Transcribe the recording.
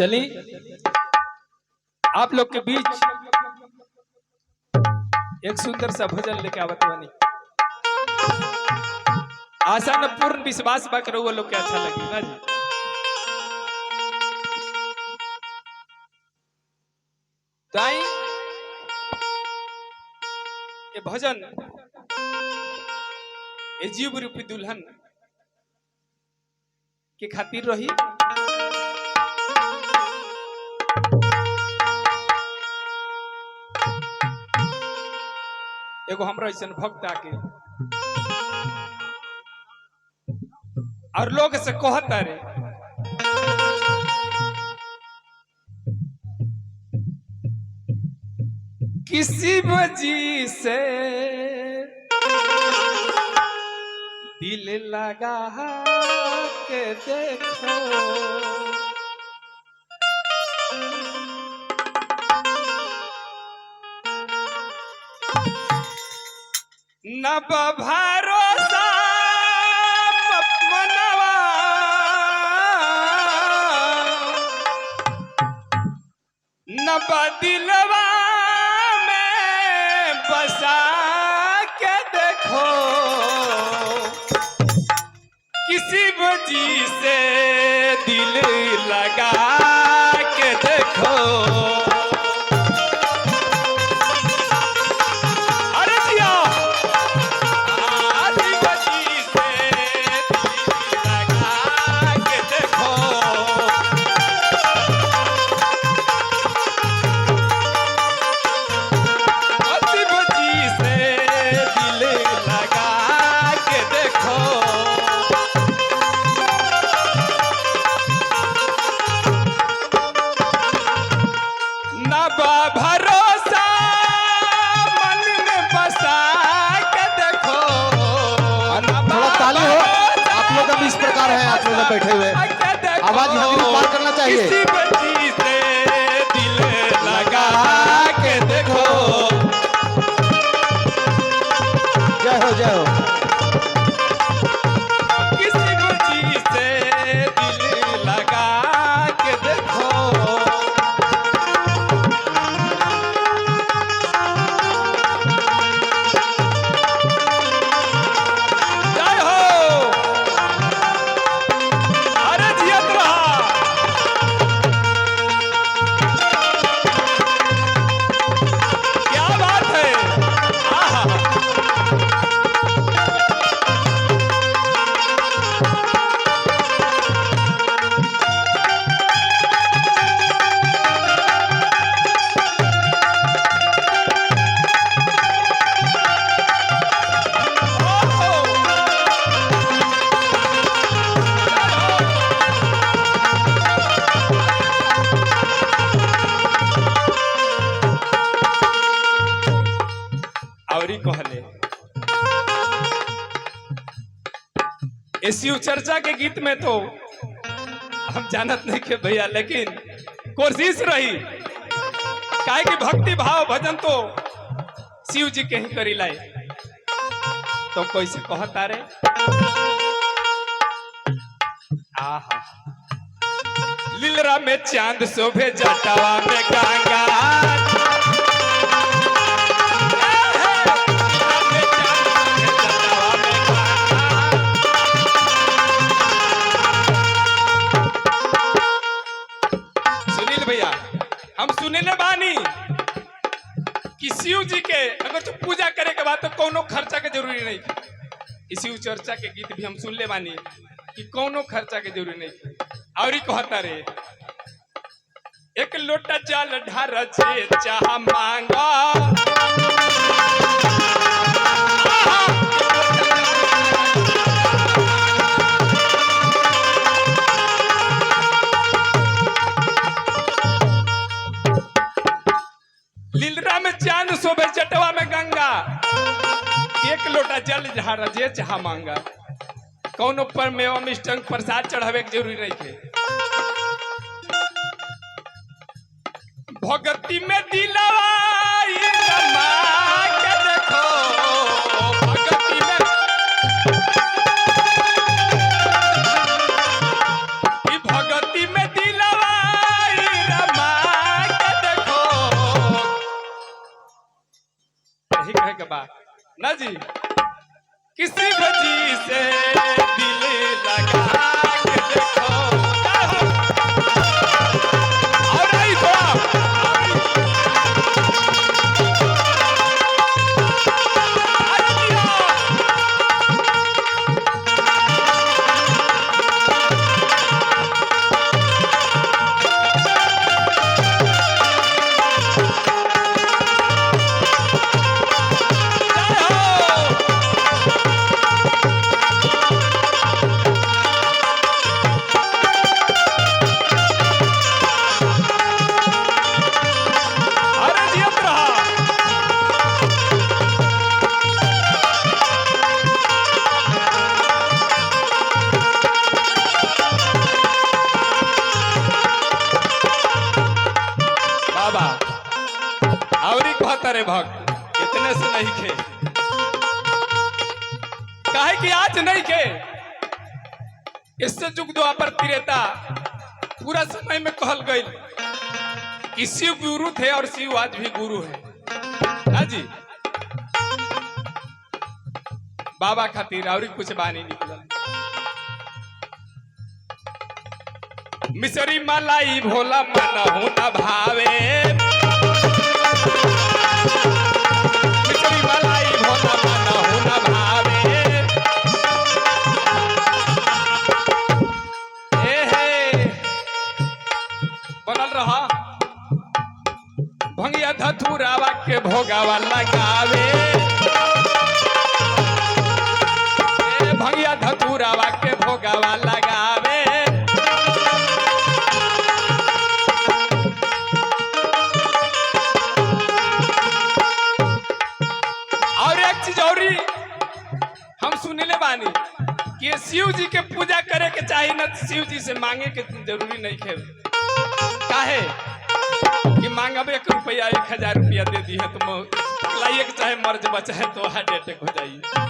चली आप लोग के बीच एक सुंदर सा भजन लेके आवत बानी। आशा न पूर्ण विश्वास बा करो वो लोग के अच्छा लगी ना जी। ताई ये भजन ये जीव रूपी दुल्हन के खातिर रही। एगो हमरा ऐसा भक्त आके और लोग से कहता रे किसी वजह से दिल लगा के देखो न भरोसा मनवा न दिलवा में बसा के देखो किसी वजह से दिल लगा के देखो। भरोसा मन में बसा के देखो। थोड़ा ताली हो आप लोग अभी इस प्रकार है, आप लोग बैठे हुए आवाज यहाँ पार करना चाहिए। किसी बच्ची से दिल लगा के देखो। जय हो जय हो। किसी बच्ची से दिल लगा के देखो। शिव चर्चा के गीत में तो हम जानत नहीं के भैया, लेकिन कोशिश रही काहे कि भक्ति भाव भजन तो शिव जी के ही करी लाए। तो कैसे कहता रे आहा लीलरा में चांद शोभे जटावा में गंगा हम सुने न बानी कि शिव जी के अगर तो पूजा करे के बाद तो कोनो खर्चा के जरूरी नहीं। शिव चर्चा के गीत भी हम सुन ले बानी कि कोनो खर्चा के जरूरी नहीं। और ही कहता रे एक लोटा जल ढार छे चाह मांगा लीलरा में चांद शोभे जटवा में गंगा। एक लोटा जल ढार जे चाह मांगा। कौनो पर मेवा मिष्टान प्रसाद चढ़ावे के जरूरी नहीं थे। भगती में दिलवा रमा के देखो। भगती में भगती में दिलवा रे भक्त, इतने से नहीं खे, काहे कि आज नहीं खे, इससे जुग द्वापर त्रेता पूरा समय में कहल गई कि शिव गुरु थे और शिव आज भी गुरु है। हाँ जी, बाबा खातिर और कुछ बानी निकलल। मिसरी मलाई भोला मनहु न भावे, मिसरी मलाई भोला मनहु न भावे। बनल रहा भंगिया धतुरावा के भोगावा लगावे, भंगिया धतुरावा के भोगावा लगावे। और एक चीज और हम सुनले बानी कि शिव जी के पूजा करे के चाहिए ना, शिव जी से मांगे के जरूरी नहीं है। काहे कि मांगब 1 रुपया 1000 रुपया दे दी है तो लाइए के चाहे मर्ज बचा है तो हार्ट अटैक हो जाइए।